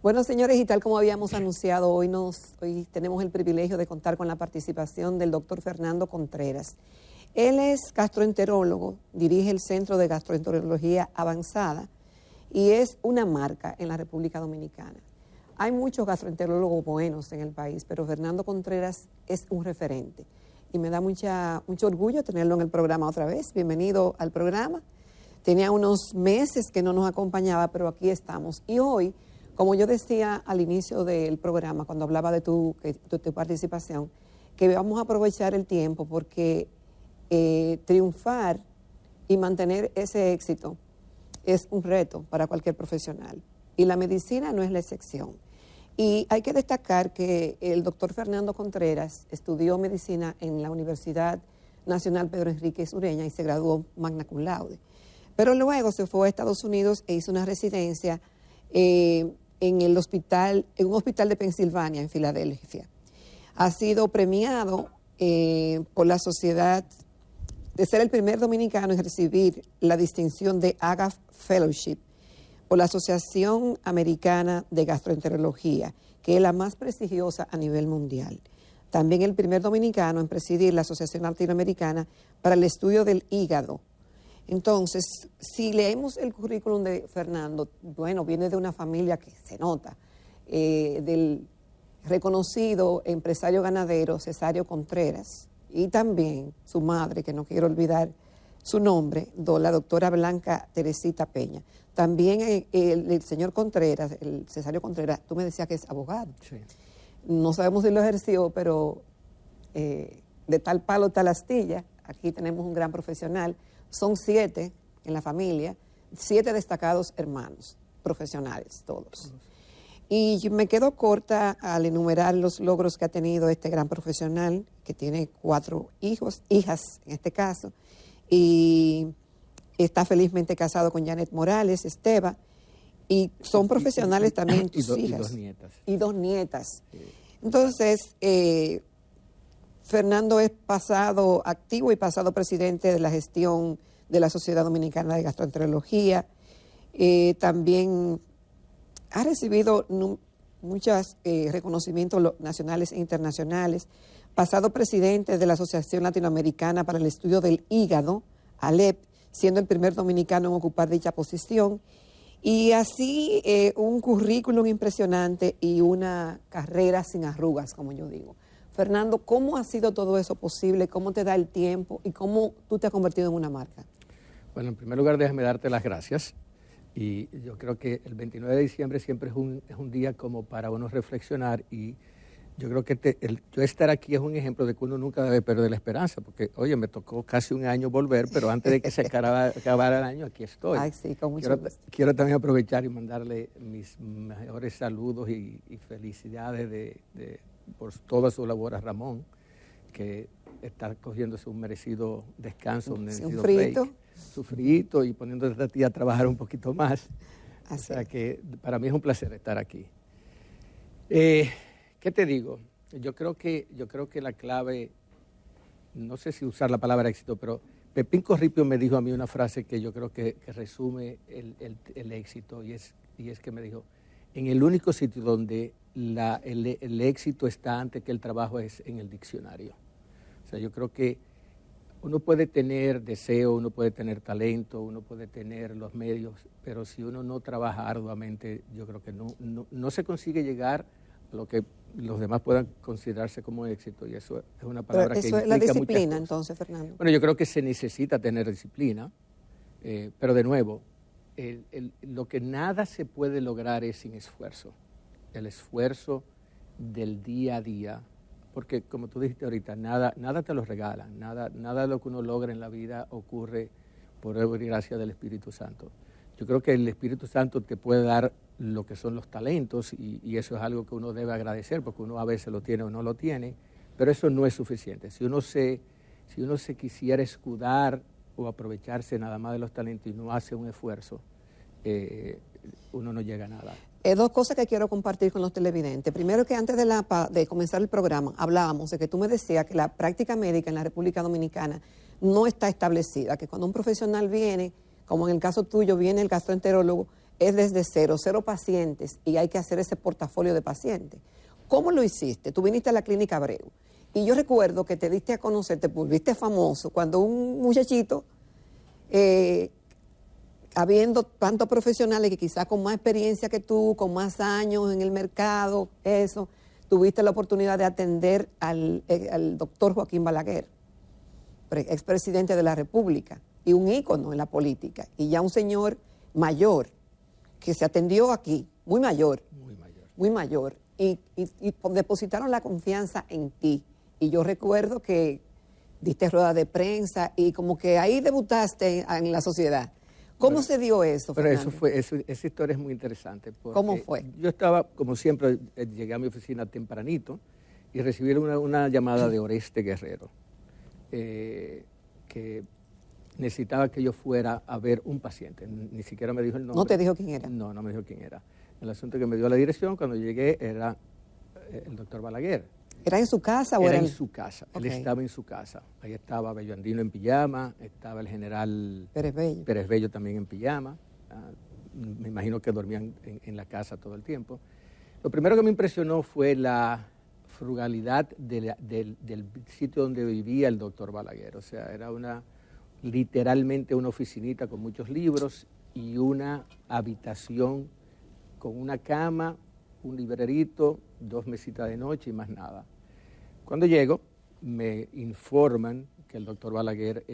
Bueno, señores, y tal como habíamos anunciado, hoy tenemos el privilegio de contar con la participación del doctor Fernando Contreras. Él es gastroenterólogo, dirige el Centro de Gastroenterología Avanzada y es una marca en la República Dominicana. Hay muchos gastroenterólogos buenos en el país, pero Fernando Contreras es un referente y me da mucho orgullo tenerlo en el programa otra vez. Bienvenido al programa. Tenía unos meses que no nos acompañaba, pero aquí estamos. Y hoy, como yo decía al inicio del programa, cuando hablaba de tu participación, que vamos a aprovechar el tiempo porque triunfar y mantener ese éxito es un reto para cualquier profesional. Y la medicina no es la excepción. Y hay que destacar que el doctor Fernando Contreras estudió medicina en la Universidad Nacional Pedro Enríquez Ureña y se graduó magna cum laude. Pero luego se fue a Estados Unidos e hizo una residencia en un hospital de Pensilvania, en Filadelfia. Ha sido premiado por la sociedad de ser el primer dominicano en recibir la distinción de AGA Fellowship por la Asociación Americana de Gastroenterología, que es la más prestigiosa a nivel mundial. También el primer dominicano en presidir la Asociación Latinoamericana para el Estudio del Hígado. Entonces, si leemos el currículum de Fernando, bueno, viene de una familia que se nota, del reconocido empresario ganadero Cesario Contreras, y también su madre, que no quiero olvidar su nombre, la doctora Blanca Teresita Peña. También el señor Contreras, el Cesario Contreras, tú me decías que es abogado. Sí. No sabemos si lo ejerció, pero de tal palo, tal astilla. Aquí tenemos un gran profesional. Son 7 en la familia, 7 destacados hermanos, profesionales todos. Y me quedo corta al enumerar los logros que ha tenido este gran profesional, que tiene 4 hijas en este caso, y está felizmente casado con Janet Morales, Esteba, y son profesionales también tus hijas. Y 2 nietas. Y 2 nietas. Sí. Entonces, Fernando es pasado activo y pasado presidente de la gestión de la Sociedad Dominicana de Gastroenterología. También ha recibido muchos reconocimientos nacionales e internacionales. Pasado presidente de la Asociación Latinoamericana para el Estudio del Hígado, ALEP, siendo el primer dominicano en ocupar dicha posición. Y así un currículum impresionante y una carrera sin arrugas, como yo digo. Fernando, ¿cómo ha sido todo eso posible? ¿Cómo te da el tiempo? ¿Y cómo tú te has convertido en una marca? Bueno, en primer lugar, déjame darte las gracias. Y yo creo que el 29 de diciembre siempre es un día como para uno reflexionar. Y yo creo que yo estar aquí es un ejemplo de que uno nunca debe perder la esperanza. Porque, oye, me tocó casi un año volver, pero antes de que se acabara el año, aquí estoy. Ay, sí, con mucho gusto. Quiero también aprovechar y mandarle mis mejores saludos y felicidades por toda su labor a Ramón, que está cogiéndose un merecido descanso, un merecido break, su frito y poniéndose a ti a trabajar un poquito más. Así. O sea que para mí es un placer estar aquí. ¿Qué te digo? Yo creo que la clave, no sé si usar la palabra éxito, pero Pepín Corripio me dijo a mí una frase que yo creo que resume el éxito, y es que me dijo: en el único sitio donde el éxito está antes que el trabajo es en el diccionario. O sea, yo creo que uno puede tener deseo, uno puede tener talento, uno puede tener los medios, pero si uno no trabaja arduamente, yo creo que no se consigue llegar a lo que los demás puedan considerarse como éxito, y eso es una palabra que implica muchas cosas. Eso es la disciplina, entonces, Fernando. Bueno, yo creo que se necesita tener disciplina, pero de nuevo, lo que nada se puede lograr es sin esfuerzo. El esfuerzo del día a día, porque como tú dijiste ahorita, nada te lo regalan, nada de lo que uno logra en la vida ocurre por obra y gracia del Espíritu Santo. Yo creo que el Espíritu Santo te puede dar lo que son los talentos, y eso es algo que uno debe agradecer, porque uno a veces lo tiene o no lo tiene, pero eso no es suficiente. Si uno se quisiera escudar o aprovecharse nada más de los talentos y no hace un esfuerzo, uno no llega a nada. 2 cosas que quiero compartir con los televidentes. Primero, que antes de comenzar el programa hablábamos de que tú me decías que la práctica médica en la República Dominicana no está establecida, que cuando un profesional viene, como en el caso tuyo, viene el gastroenterólogo, es desde cero pacientes y hay que hacer ese portafolio de pacientes. ¿Cómo lo hiciste? Tú viniste a la Clínica Abreu y yo recuerdo que te diste a conocer, te volviste famoso cuando un muchachito, habiendo tantos profesionales que quizás con más experiencia que tú, con más años en el mercado, eso, tuviste la oportunidad de atender al doctor Joaquín Balaguer, expresidente de la República y un ícono en la política, y ya un señor mayor que se atendió aquí, muy mayor, y depositaron la confianza en ti. Y yo recuerdo que diste rueda de prensa y como que ahí debutaste en la sociedad. ¿Cómo se dio eso, Pero Fernando? esa historia es muy interesante. ¿Cómo fue? Yo estaba, como siempre, llegué a mi oficina tempranito y recibí una llamada de Oreste Guerrero, que necesitaba que yo fuera a ver un paciente. Ni siquiera me dijo el nombre. ¿No te dijo quién era? No, no me dijo quién era. El asunto que me dio la dirección cuando llegué era el doctor Balaguer. ¿Era en su casa o era era en su casa? Okay. Él estaba en su casa. Ahí estaba Bello Andino en pijama, estaba el general Pérez Bello también en pijama. Me imagino que dormían en la casa todo el tiempo. Lo primero que me impresionó fue la frugalidad del sitio donde vivía el doctor Balaguer. O sea, era literalmente una oficinita con muchos libros y una habitación con una cama, un librerito, 2 mesitas de noche y más nada. Cuando llego, me informan que el doctor Balaguer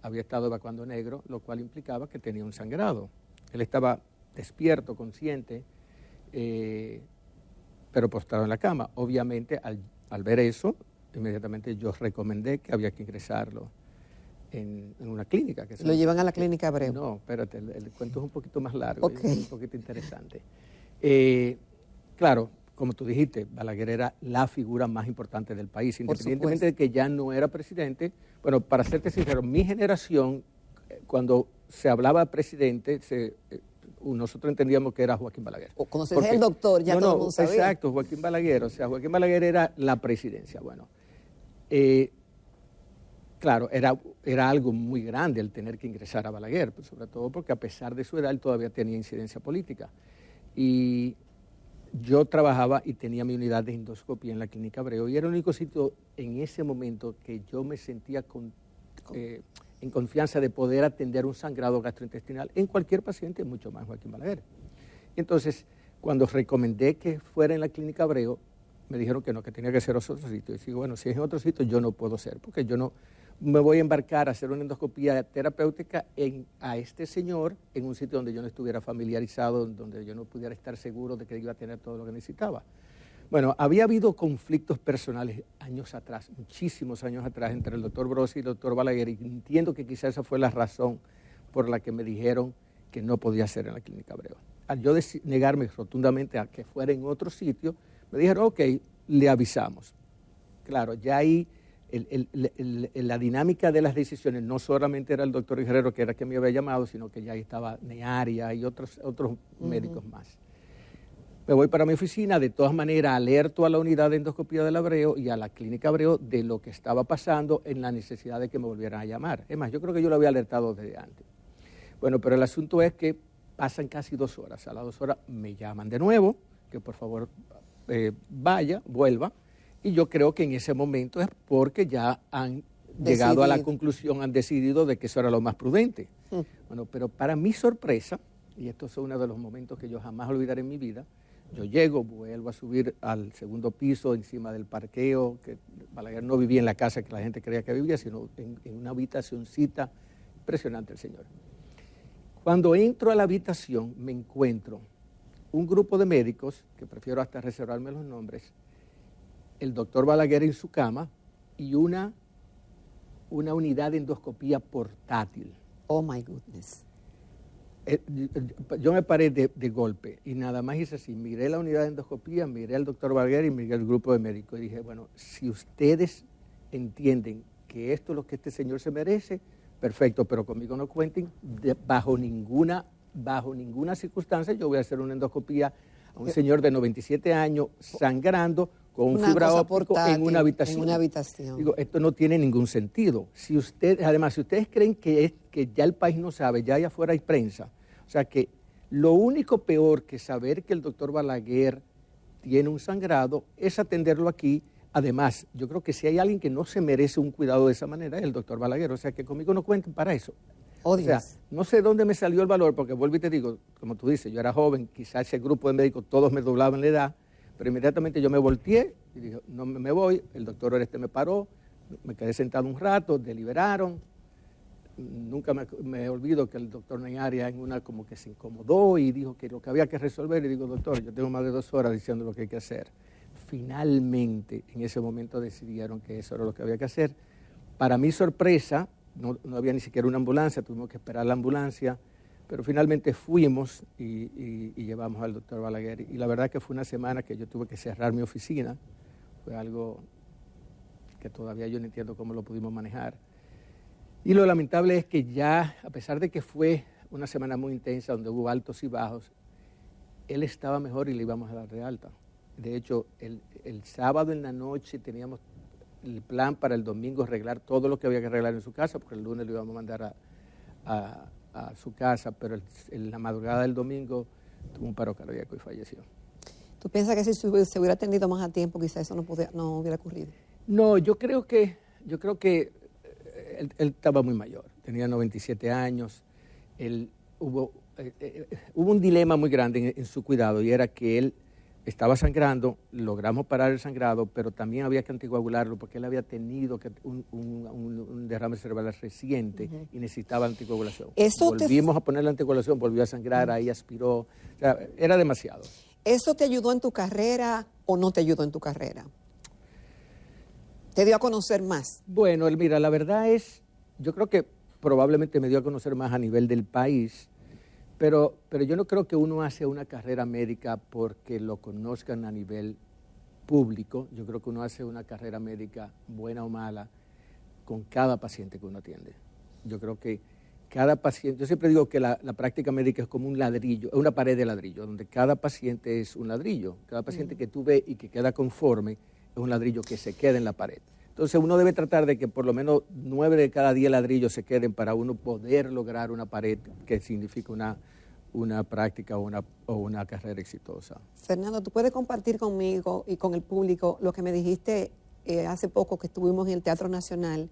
había estado evacuando negro, lo cual implicaba que tenía un sangrado. Él estaba despierto, consciente, pero postrado en la cama. Obviamente, al ver eso, inmediatamente yo recomendé que había que ingresarlo en una clínica. ¿Lo llevan a la Clínica Abreu? No, espérate, el cuento es un poquito más largo, Okay. Es un poquito interesante. Claro, como tú dijiste, Balaguer era la figura más importante del país, independientemente de que ya no era presidente. Bueno, para serte sincero, mi generación, cuando se hablaba presidente, nosotros entendíamos que era Joaquín Balaguer. O cuando se decía el doctor, ya todo el mundo sabía. Exacto, Joaquín Balaguer. O sea, Joaquín Balaguer era la presidencia. Bueno, claro, era algo muy grande el tener que ingresar a Balaguer, pues sobre todo porque a pesar de su edad él todavía tenía incidencia política. Y yo trabajaba y tenía mi unidad de endoscopía en la Clínica Abreu y era el único sitio en ese momento que yo me sentía en confianza de poder atender un sangrado gastrointestinal en cualquier paciente, mucho más Joaquín Balaguer. Y entonces, cuando recomendé que fuera en la Clínica Abreu, me dijeron que no, que tenía que ser otro sitio. Y digo, bueno, si es en otro sitio, yo no puedo ser, porque yo no me voy a embarcar a hacer una endoscopía terapéutica a este señor en un sitio donde yo no estuviera familiarizado, donde yo no pudiera estar seguro de que iba a tener todo lo que necesitaba. Bueno, había habido conflictos personales años atrás, muchísimos años atrás, entre el doctor Brosi y el doctor Balaguer, y entiendo que quizás esa fue la razón por la que me dijeron que no podía ser en la Clínica Abreu. Al yo negarme rotundamente a que fuera en otro sitio, me dijeron, ok, le avisamos. Claro, ya ahí la dinámica de las decisiones no solamente era el doctor Guerrero, que era quien me había llamado, sino que ya ahí estaba Nearia y otros médicos más. Me voy para mi oficina, de todas maneras alerto a la unidad de endoscopía del Abreu y a la Clínica Abreu de lo que estaba pasando en la necesidad de que me volvieran a llamar. Es más, yo creo que yo lo había alertado desde antes. Bueno, pero el asunto es que pasan casi 2 horas. A las 2 horas me llaman de nuevo, que por favor vuelva. Y yo creo que en ese momento es porque ya han llegado a la conclusión, han decidido de que eso era lo más prudente. Bueno, pero para mi sorpresa, y esto es uno de los momentos que yo jamás olvidaré en mi vida, yo llego, vuelvo a subir al segundo piso, encima del parqueo, que Balaguer no vivía en la casa que la gente creía que vivía, sino en una habitacioncita. Impresionante el señor. Cuando entro a la habitación, me encuentro un grupo de médicos, que prefiero hasta reservarme los nombres, el doctor Balaguer en su cama y una unidad de endoscopía portátil. Oh, my goodness. Yo me paré de golpe y nada más hice así, miré la unidad de endoscopía, miré al doctor Balaguer y miré al grupo de médicos y dije, bueno, si ustedes entienden que esto es lo que este señor se merece, perfecto, pero conmigo no cuenten, bajo ninguna circunstancia yo voy a hacer una endoscopía a un señor de 97 años sangrando con un fibra óptico en una habitación. En una habitación. Digo, esto no tiene ningún sentido. Además, si ustedes creen que ya el país no sabe, ya allá afuera hay prensa, o sea que Lo único peor que saber que el doctor Balaguer tiene un sangrado es atenderlo aquí. Además, yo creo que si hay alguien que no se merece un cuidado de esa manera es el doctor Balaguer. O sea, que conmigo no cuenten para eso. Oh, o sea, no sé dónde me salió el valor, porque vuelvo y te digo, como tú dices, yo era joven, quizás ese grupo de médicos todos me doblaban la edad, pero inmediatamente yo me volteé y dije, no me voy, el doctor Oreste me paró, me quedé sentado un rato, deliberaron. Nunca me olvido que el doctor Neyaria en una como que se incomodó y dijo que lo que había que resolver, y digo, doctor, yo tengo más de 2 horas diciendo lo que hay que hacer. Finalmente, en ese momento decidieron que eso era lo que había que hacer. Para mi sorpresa, no había ni siquiera una ambulancia, tuvimos que esperar la ambulancia, pero finalmente fuimos y llevamos al doctor Balaguer. Y la verdad que fue una semana que yo tuve que cerrar mi oficina, fue algo que todavía yo no entiendo cómo lo pudimos manejar. Y lo lamentable es que ya, a pesar de que fue una semana muy intensa, donde hubo altos y bajos, él estaba mejor y le íbamos a dar de alta. De hecho, el sábado en la noche teníamos el plan para el domingo arreglar todo lo que había que arreglar en su casa, porque el lunes lo íbamos a mandar a su casa, pero en la madrugada del domingo tuvo un paro cardíaco y falleció. ¿Tú piensas que si se hubiera atendido más a tiempo, quizás eso no hubiera ocurrido? No, yo creo que él estaba muy mayor, tenía 97 años, hubo un dilema muy grande en su cuidado, y era que él estaba sangrando, logramos parar el sangrado, pero también había que anticoagularlo porque él había tenido un derrame cerebral reciente y necesitaba anticoagulación. Volvimos a poner la anticoagulación, volvió a sangrar, ahí aspiró, o sea, era demasiado. ¿Eso te ayudó en tu carrera o no te ayudó en tu carrera? ¿Te dio a conocer más? Bueno, mira, la verdad es, yo creo que probablemente me dio a conocer más a nivel del país, pero yo no creo que uno hace una carrera médica porque lo conozcan a nivel público. Yo creo que uno hace una carrera médica, buena o mala, con cada paciente que uno atiende. Yo creo que cada paciente, yo siempre digo que la práctica médica es como un ladrillo, es una pared de ladrillo, donde cada paciente es un ladrillo. Cada paciente que tú ves y que queda conforme es un ladrillo que se queda en la pared. Entonces uno debe tratar de que por lo menos 9 de cada 10 ladrillos se queden para uno poder lograr una pared que significa una práctica o una carrera exitosa. Fernando, ¿tú puedes compartir conmigo y con el público lo que me dijiste hace poco que estuvimos en el Teatro Nacional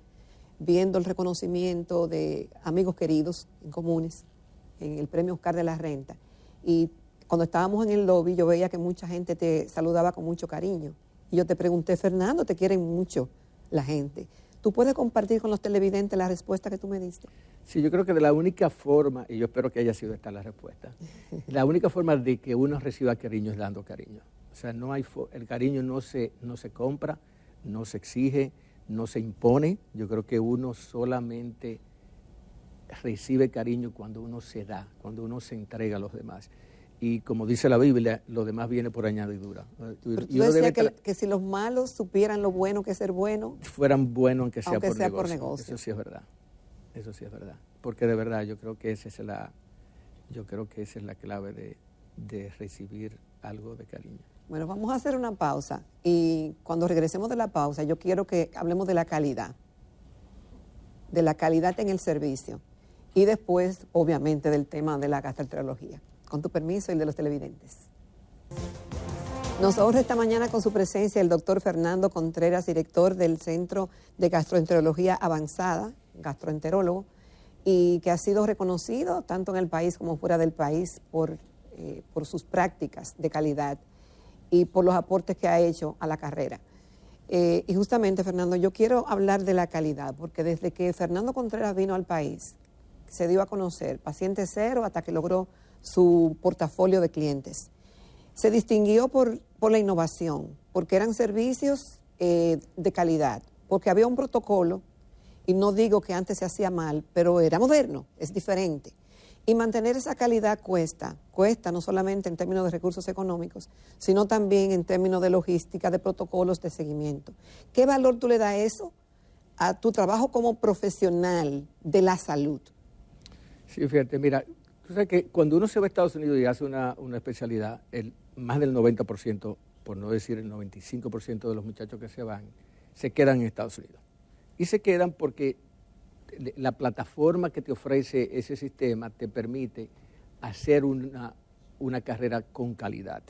viendo el reconocimiento de amigos queridos en comunes en el Premio Oscar de la Renta? Y cuando estábamos en el lobby yo veía que mucha gente te saludaba con mucho cariño. Y yo te pregunté, Fernando, te quieren mucho la gente. ¿Tú puedes compartir con los televidentes la respuesta que tú me diste? Sí, yo creo que de la única forma, y yo espero que haya sido esta la respuesta, la única forma de que uno reciba cariño es dando cariño. O sea, el cariño no se compra, no se exige, no se impone. Yo creo que uno solamente recibe cariño cuando uno se da, cuando uno se entrega a los demás. Y como dice la Biblia, lo demás viene por añadidura. Pero tú decías que si los malos supieran lo bueno que es ser bueno, fueran buenos aunque sea por negocio. Eso sí es verdad. Eso sí es verdad. Porque de verdad yo creo que esa es la clave de recibir algo de cariño. Bueno, vamos a hacer una pausa y cuando regresemos de la pausa yo quiero que hablemos de la calidad en el servicio y después, obviamente, del tema de la gastroenterología. Con tu permiso y el de los televidentes. Nos honra esta mañana con su presencia el doctor Fernando Contreras, director del Centro de Gastroenterología Avanzada, gastroenterólogo, y que ha sido reconocido tanto en el país como fuera del país por sus prácticas de calidad y por los aportes que ha hecho a la carrera. Y justamente, Fernando, yo quiero hablar de la calidad, porque desde que Fernando Contreras vino al país, se dio a conocer paciente cero hasta que logró su portafolio de clientes. Se distinguió por la innovación, porque eran servicios de calidad, porque había un protocolo, y no digo que antes se hacía mal, pero era moderno, es diferente. Y mantener esa calidad cuesta no solamente en términos de recursos económicos, sino también en términos de logística, de protocolos de seguimiento. ¿Qué valor tú le das a eso, a tu trabajo como profesional de la salud? Sí, fíjate, mira, tú sabes que cuando uno se va a Estados Unidos y hace una especialidad, más del 90%, por no decir el 95% de los muchachos que se van, se quedan en Estados Unidos. Y se quedan porque la plataforma que te ofrece ese sistema te permite hacer una carrera con calidad.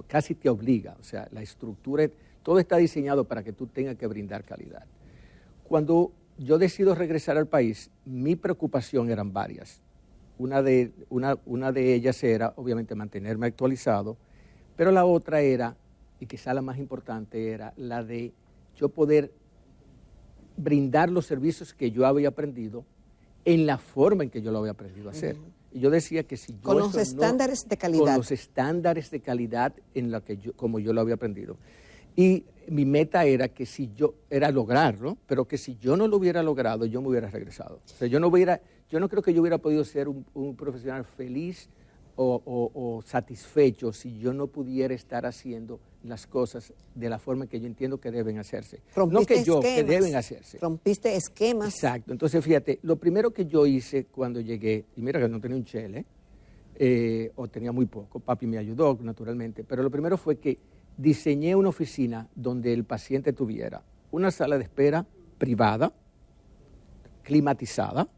Casi te obliga, o sea, la estructura, todo está diseñado para que tú tengas que brindar calidad. Cuando yo decido regresar al país, mi preocupación eran varias. Una de ellas era, obviamente, mantenerme actualizado, pero la otra era, y quizá la más importante, era la de yo poder brindar los servicios que yo había aprendido en la forma en que yo lo había aprendido a hacer. Y yo decía que si yo... Con los estándares de calidad. Con los estándares de calidad como yo lo había aprendido. Y mi meta era era lograrlo, pero que si yo no lo hubiera logrado, yo me hubiera regresado. O sea, yo no creo que yo hubiera podido ser un profesional feliz o satisfecho si yo no pudiera estar haciendo las cosas de la forma que yo entiendo que deben hacerse. No que deben hacerse. Rompiste esquemas. Exacto. Entonces, fíjate, lo primero que yo hice cuando llegué, y mira que no tenía un chele, o tenía muy poco, papi me ayudó naturalmente, pero lo primero fue que diseñé una oficina donde el paciente tuviera una sala de espera privada, climatizada,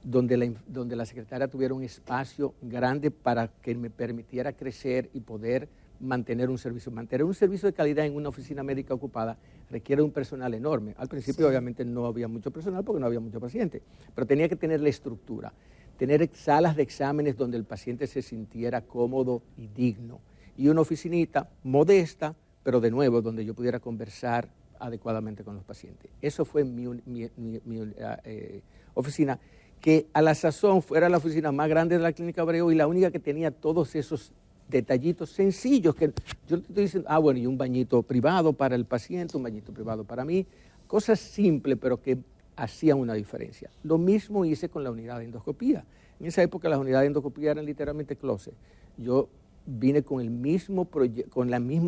donde la secretaria tuviera un espacio grande para que me permitiera crecer y poder mantener un servicio. Mantener un servicio de calidad en una oficina médica ocupada requiere un personal enorme. Al principio, obviamente, no había mucho personal porque no había mucho paciente, pero tenía que tener la estructura, tener salas de exámenes donde el paciente se sintiera cómodo y digno, y una oficinita modesta, pero de nuevo, donde yo pudiera conversar adecuadamente con los pacientes. Eso fue mi oficina, que a la sazón fuera la oficina más grande de la Clínica Abreu y la única que tenía todos esos detallitos sencillos que yo te estoy diciendo, bueno, y un bañito privado para el paciente, un bañito privado para mí, cosas simples pero que hacían una diferencia. Lo mismo hice con la unidad de endoscopía. En esa época las unidades de endoscopía eran literalmente closet. Yo vine con el mismo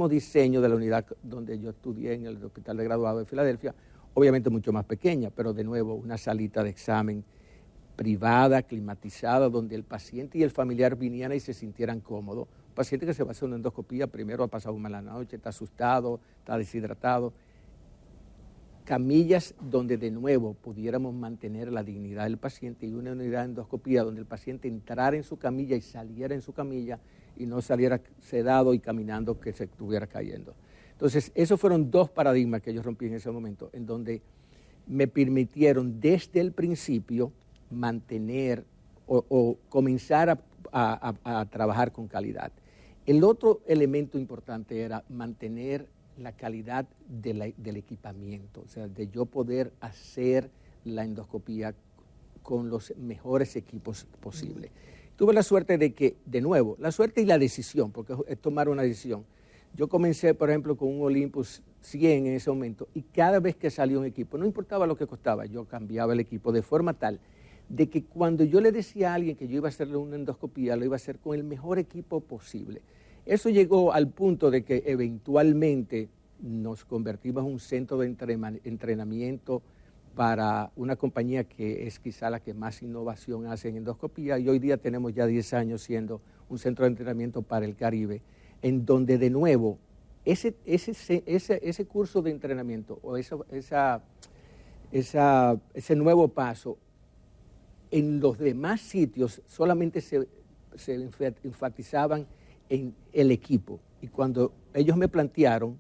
diseño de la unidad donde yo estudié en el Hospital de Graduados de Filadelfia, obviamente mucho más pequeña, pero de nuevo una salita de examen privada, climatizada, donde el paciente y el familiar vinieran y se sintieran cómodos. Un paciente que se va a hacer una endoscopía, primero ha pasado una mala noche, está asustado, está deshidratado. Camillas donde de nuevo pudiéramos mantener la dignidad del paciente y una unidad de endoscopía donde el paciente entrara en su camilla y saliera en su camilla y no saliera sedado y caminando que se estuviera cayendo. Entonces, esos fueron dos paradigmas que yo rompí en ese momento, en donde me permitieron desde el principio mantener o comenzar a trabajar con calidad. El otro elemento importante era mantener la calidad del equipamiento, o sea, de yo poder hacer la endoscopía con los mejores equipos posibles. Tuve la suerte de que, de nuevo, la suerte y la decisión, porque es tomar una decisión. Yo comencé, por ejemplo, con un Olympus 100 en ese momento, y cada vez que salía un equipo, no importaba lo que costaba, yo cambiaba el equipo de forma tal de que cuando yo le decía a alguien que yo iba a hacerle una endoscopía, lo iba a hacer con el mejor equipo posible. Eso llegó al punto de que eventualmente nos convertimos en un centro de entrenamiento para una compañía que es quizá la que más innovación hace en endoscopía, y hoy día tenemos ya 10 años siendo un centro de entrenamiento para el Caribe, en donde de nuevo ese curso de entrenamiento o ese nuevo paso en los demás sitios solamente se enfatizaban en el equipo. Y cuando ellos me plantearon,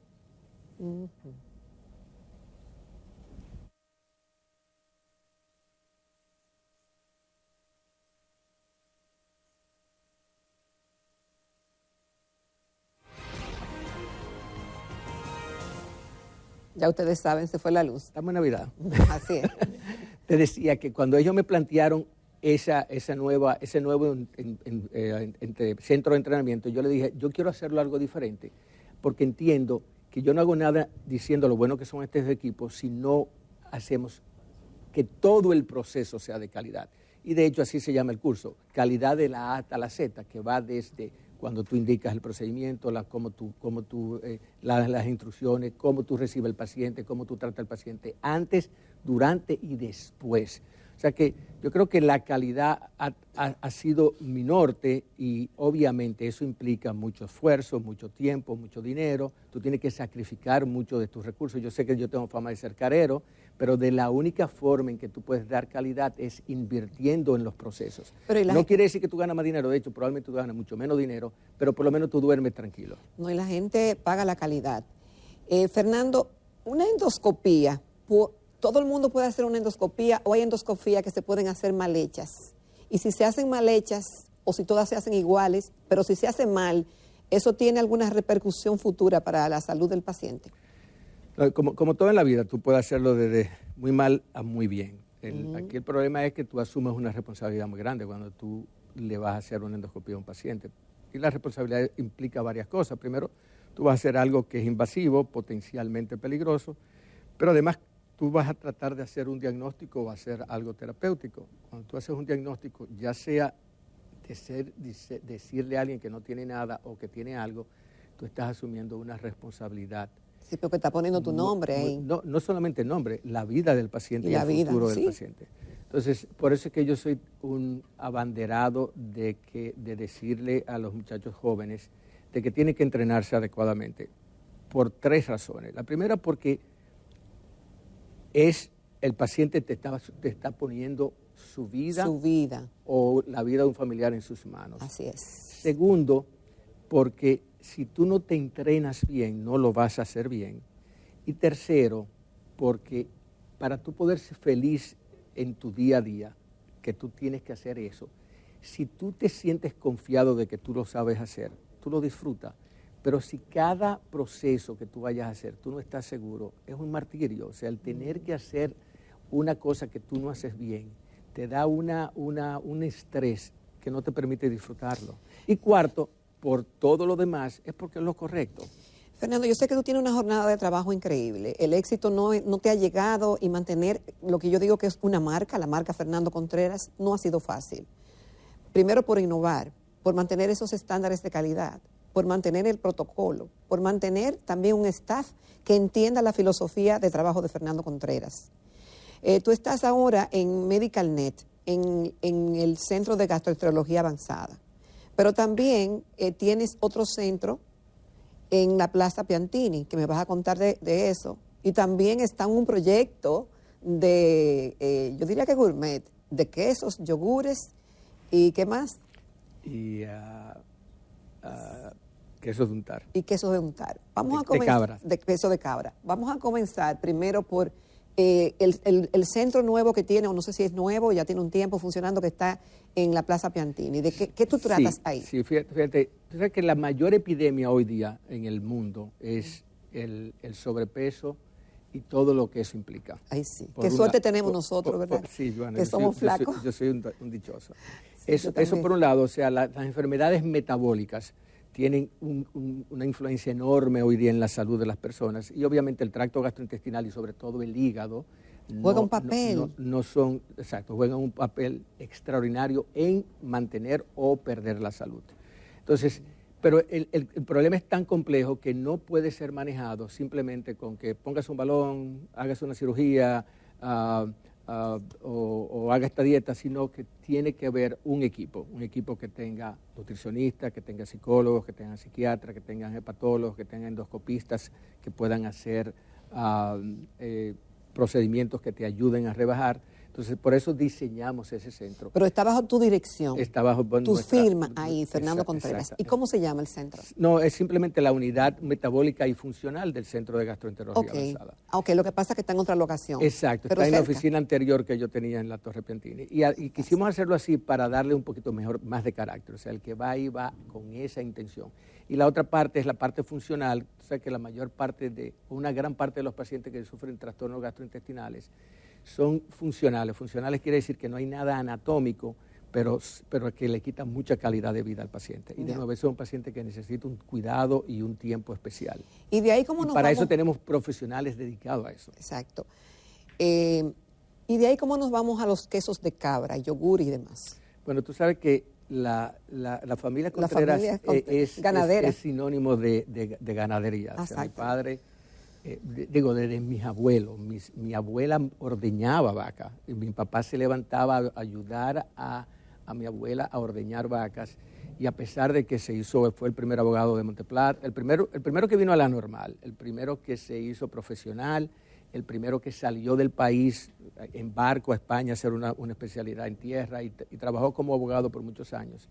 ya ustedes saben, se fue la luz. estamos en Navidad. Así es. Te decía que cuando ellos me plantearon ese nuevo centro de entrenamiento, yo le dije, yo quiero hacerlo algo diferente, porque entiendo que yo no hago nada diciendo lo bueno que son estos equipos, si no hacemos que todo el proceso sea de calidad. Y de hecho así se llama el curso, calidad de la A hasta la Z, que va desde cuando tú indicas el procedimiento, las instrucciones, cómo tú recibes el paciente, cómo tú tratas al paciente, antes, durante y después. O sea que yo creo que la calidad ha sido mi norte, y obviamente eso implica mucho esfuerzo, mucho tiempo, mucho dinero. Tú tienes que sacrificar mucho de tus recursos. Yo sé que yo tengo fama de ser carero, pero de la única forma en que tú puedes dar calidad es invirtiendo en los procesos. Pero no quiere decir que tú ganas más dinero, de hecho probablemente tú ganas mucho menos dinero, pero por lo menos tú duermes tranquilo. No, y la gente paga la calidad. Fernando, una endoscopía, ¿todo el mundo puede hacer una endoscopía o hay endoscopías que se pueden hacer mal hechas? Y si se hacen mal hechas o si todas se hacen iguales, pero si se hace mal, ¿eso tiene alguna repercusión futura para la salud del paciente? Como todo en la vida, tú puedes hacerlo desde muy mal a muy bien. Aquí el problema es que tú asumes una responsabilidad muy grande cuando tú le vas a hacer una endoscopía a un paciente. Y la responsabilidad implica varias cosas. Primero, tú vas a hacer algo que es invasivo, potencialmente peligroso, pero además tú vas a tratar de hacer un diagnóstico o hacer algo terapéutico. Cuando tú haces un diagnóstico, ya sea decirle a alguien que no tiene nada o que tiene algo, tú estás asumiendo una responsabilidad. Sí, porque está poniendo tu nombre ahí. No solamente el nombre, la vida del paciente y el futuro del paciente. Entonces, por eso es que yo soy un abanderado de decirle a los muchachos jóvenes de que tienen que entrenarse adecuadamente, por 3 razones. La primera, porque el paciente te está poniendo su vida o la vida de un familiar en sus manos. Así es. Segundo, porque si tú no te entrenas bien, no lo vas a hacer bien. Y tercero, porque para tú poder ser feliz en tu día a día, que tú tienes que hacer eso, si tú te sientes confiado de que tú lo sabes hacer, tú lo disfrutas. Pero si cada proceso que tú vayas a hacer, tú no estás seguro, es un martirio. O sea, el tener que hacer una cosa que tú no haces bien, te da un estrés que no te permite disfrutarlo. Y cuarto, por todo lo demás, es porque es lo correcto. Fernando, yo sé que tú tienes una jornada de trabajo increíble. El éxito no te ha llegado y mantener lo que yo digo que es una marca, la marca Fernando Contreras, no ha sido fácil. Primero por innovar, por mantener esos estándares de calidad, por mantener el protocolo, por mantener también un staff que entienda la filosofía de trabajo de Fernando Contreras. Tú estás ahora en MedicalNet, en el Centro de Gastroenterología Avanzada, pero también tienes otro centro en la Plaza Piantini, que me vas a contar de eso. Y también está un proyecto de, yo diría que gourmet, de quesos, yogures y ¿qué más? Y quesos de untar. Y quesos de untar. De cabra. De queso de cabra. Vamos a comenzar primero por el centro nuevo que tiene, o no sé si es nuevo, ya tiene un tiempo funcionando, que está en la Plaza Piantini. ¿De qué tú tratas ahí? Sí, fíjate, tú sabes que la mayor epidemia hoy día en el mundo es el sobrepeso y todo lo que eso implica. Ay, sí. Qué suerte tenemos nosotros, ¿verdad? Sí, Joana, que somos flacos. Yo soy un dichoso. Sí, eso por un lado, o sea, las enfermedades metabólicas tienen una influencia enorme hoy día en la salud de las personas y obviamente el tracto gastrointestinal y sobre todo el hígado juega un papel. Juegan un papel extraordinario en mantener o perder la salud. Entonces, pero el problema es tan complejo que no puede ser manejado simplemente con que pongas un balón, hagas una cirugía o haga esta dieta, sino que tiene que haber un equipo que tenga nutricionistas, que tenga psicólogos, que tengan psiquiatras, que tengan hepatólogos, que tengan endoscopistas, que puedan hacer procedimientos que te ayuden a rebajar. Entonces, por eso diseñamos ese centro. Pero está bajo tu dirección. Está bajo tu firma ahí, Fernando Contreras. ¿Y cómo se llama el centro? No, es simplemente la unidad metabólica y funcional del Centro de Gastroenterología Avanzada. Ok, lo que pasa es que está en otra locación. Exacto, está en la oficina anterior que yo tenía en la Torre Piantini. Y quisimos hacerlo así para darle un poquito más de carácter. O sea, el que va ahí va con esa intención. Y la otra parte es la parte funcional. O sea, que una gran parte de los pacientes que sufren trastornos gastrointestinales son funcionales. Funcionales quiere decir que no hay nada anatómico, pero que le quita mucha calidad de vida al paciente. Y de nuevo, eso es un paciente que necesita un cuidado y un tiempo especial. Y de ahí cómo para eso tenemos profesionales dedicados a eso. Exacto. Y de ahí cómo nos vamos a los quesos de cabra, yogur y demás. Bueno, tú sabes que la familia Contreras es sinónimo de ganadería. O sea, mi padre... desde mis abuelos, mi abuela ordeñaba vacas, y mi papá se levantaba a ayudar a mi abuela a ordeñar vacas, y a pesar de que fue el primer abogado de Monteplata, el primero que vino a la normal, el primero que se hizo profesional, el primero que salió del país en barco a España a hacer una especialidad en tierra y trabajó como abogado por muchos años.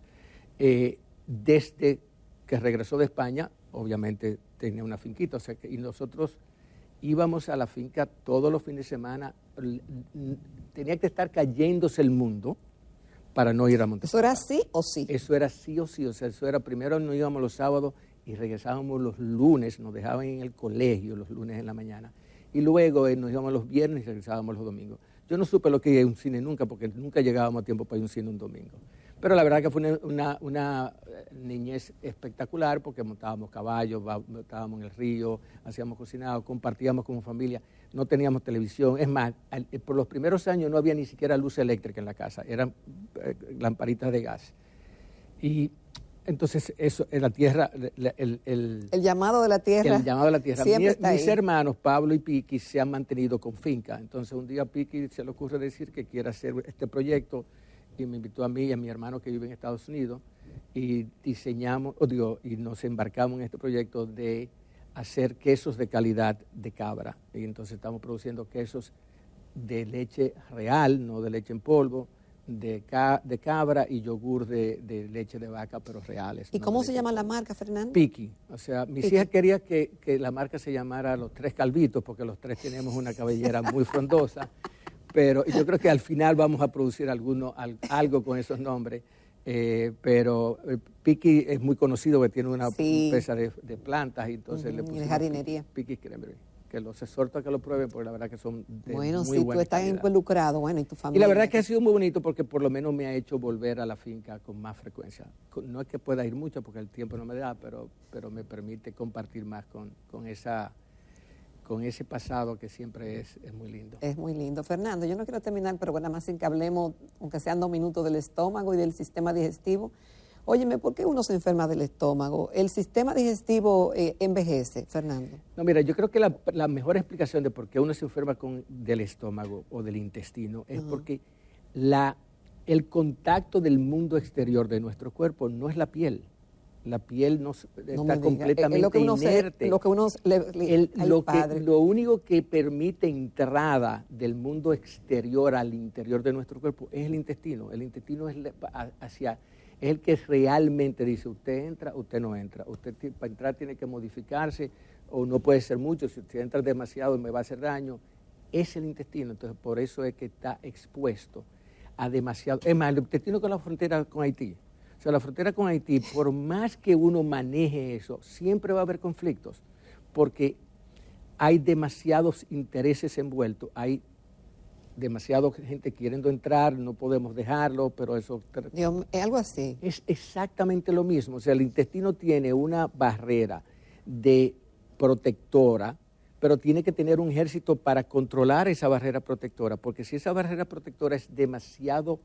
Desde que regresó de España, obviamente tenía una finquita, o sea y nosotros íbamos a la finca todos los fines de semana, tenía que estar cayéndose el mundo para no ir a Monteplata. ¿Eso era sí o sí? Eso era sí o sí, o sea, eso era, primero nos íbamos los sábados y regresábamos los lunes, nos dejaban en el colegio los lunes en la mañana, y luego nos íbamos los viernes y regresábamos los domingos. Yo no supe lo que era un cine nunca, porque nunca llegábamos a tiempo para ir a un cine un domingo. Pero la verdad que fue una niñez espectacular, porque montábamos caballos, estábamos en el río, hacíamos cocinado, compartíamos como familia, no teníamos televisión. Es más, por los primeros años no había ni siquiera luz eléctrica en la casa, eran lamparitas de gas. Y entonces eso, en la tierra, el llamado de la tierra. El llamado de la tierra. Mis hermanos, Pablo y Piqui, se han mantenido con finca. Entonces un día Piqui se le ocurre decir que quiere hacer este proyecto y me invitó a mí y a mi hermano que vive en Estados Unidos y y nos embarcamos en este proyecto de hacer quesos de calidad de cabra. Y entonces estamos produciendo quesos de leche real, no de leche en polvo, de cabra y yogur de leche de vaca, pero reales. ¿Y cómo se llama la marca, Fernando? Piqui. O sea, mis hijas querían que la marca se llamara Los Tres Calvitos, porque los tres tenemos una cabellera muy frondosa. Pero yo creo que al final vamos a producir algo con esos nombres. Pero Piqui es muy conocido, que tiene una empresa de plantas, y entonces le pusimos jardinería. Piqui Creamery, que los exhorto a que lo prueben, porque la verdad que son de muy buena si tú estás calidad. Involucrado, bueno, y tu familia. Y la verdad que ha sido muy bonito, porque por lo menos me ha hecho volver a la finca con más frecuencia. No es que pueda ir mucho, porque el tiempo no me da, pero me permite compartir más con ese pasado que siempre es muy lindo. Es muy lindo. Fernando, yo no quiero terminar, pero bueno, más sin que hablemos, aunque sean 2 minutos, del estómago y del sistema digestivo. Óyeme, ¿por qué uno se enferma del estómago? ¿El sistema digestivo envejece, Fernando? No, mira, yo creo que la mejor explicación de por qué uno se enferma del estómago o del intestino es porque el contacto del mundo exterior de nuestro cuerpo no es la piel. La piel está completamente inerte. Lo único que permite entrada del mundo exterior al interior de nuestro cuerpo es el intestino. El intestino es el que realmente dice, usted entra, usted no entra. Usted para entrar tiene que modificarse, o no puede ser mucho. Si usted entra demasiado me va a hacer daño. Es el intestino. Entonces, por eso es que está expuesto a demasiado. Es más, el intestino con la frontera con Haití. O sea, la frontera con Haití, por más que uno maneje eso, siempre va a haber conflictos, porque hay demasiados intereses envueltos, hay demasiada gente queriendo entrar, no podemos dejarlo, pero eso... Es algo así. Es exactamente lo mismo. O sea, el intestino tiene una barrera de protectora, pero tiene que tener un ejército para controlar esa barrera protectora, porque si esa barrera protectora es demasiado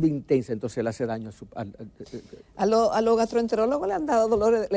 intensa, entonces le hace daño a los gastroenterólogos le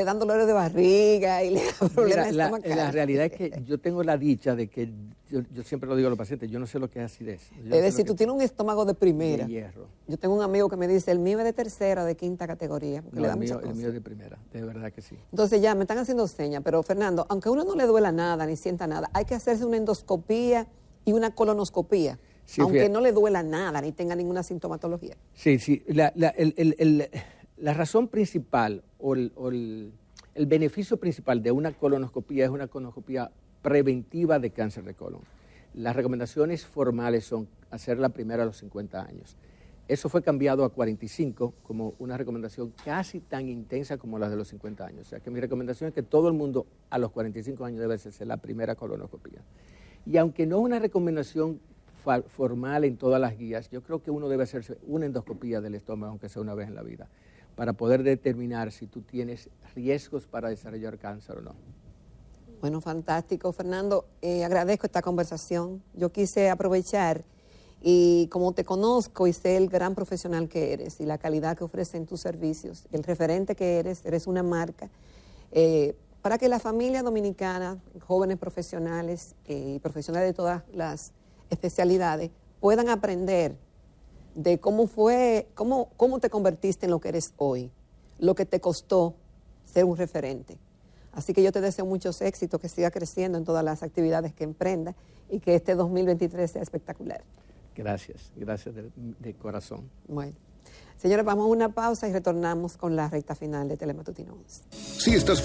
dan dolores de barriga y le dan problemas estomacales. La realidad es que yo tengo la dicha de que, yo siempre lo digo a los pacientes, yo no sé lo que es acidez. Es decir, tú tienes un estómago de primera. De hierro. Yo tengo un amigo que me dice, el mío es de tercera, de quinta categoría. Porque le da el mío es de primera, de verdad que sí. Entonces ya, me están haciendo señas, pero Fernando, aunque a uno no le duela nada, ni sienta nada, hay que hacerse una endoscopía y una colonoscopía. Sí, aunque no le duela nada, ni tenga ninguna sintomatología. Sí. La razón principal o el beneficio principal de una colonoscopía es una colonoscopía preventiva de cáncer de colon. Las recomendaciones formales son hacerla primero a los 50 años. Eso fue cambiado a 45 como una recomendación casi tan intensa como la de los 50 años. O sea que mi recomendación es que todo el mundo a los 45 años debe hacerse la primera colonoscopía. Y aunque no es una recomendación formal en todas las guías, yo creo que uno debe hacerse una endoscopía del estómago, aunque sea una vez en la vida, para poder determinar si tú tienes riesgos para desarrollar cáncer o no. Bueno, fantástico, Fernando. Agradezco esta conversación. Yo quise aprovechar y como te conozco y sé el gran profesional que eres y la calidad que ofreces en tus servicios, el referente que eres una marca, para que la familia dominicana, jóvenes profesionales y profesionales de todas las especialidades puedan aprender de cómo te convertiste en lo que eres hoy, lo que te costó ser un referente. Así que yo te deseo muchos éxitos, que siga creciendo en todas las actividades que emprenda y que este 2023 sea espectacular. Gracias de corazón. Bueno, señores, vamos a una pausa y retornamos con la recta final de Telematutino 11. Si estás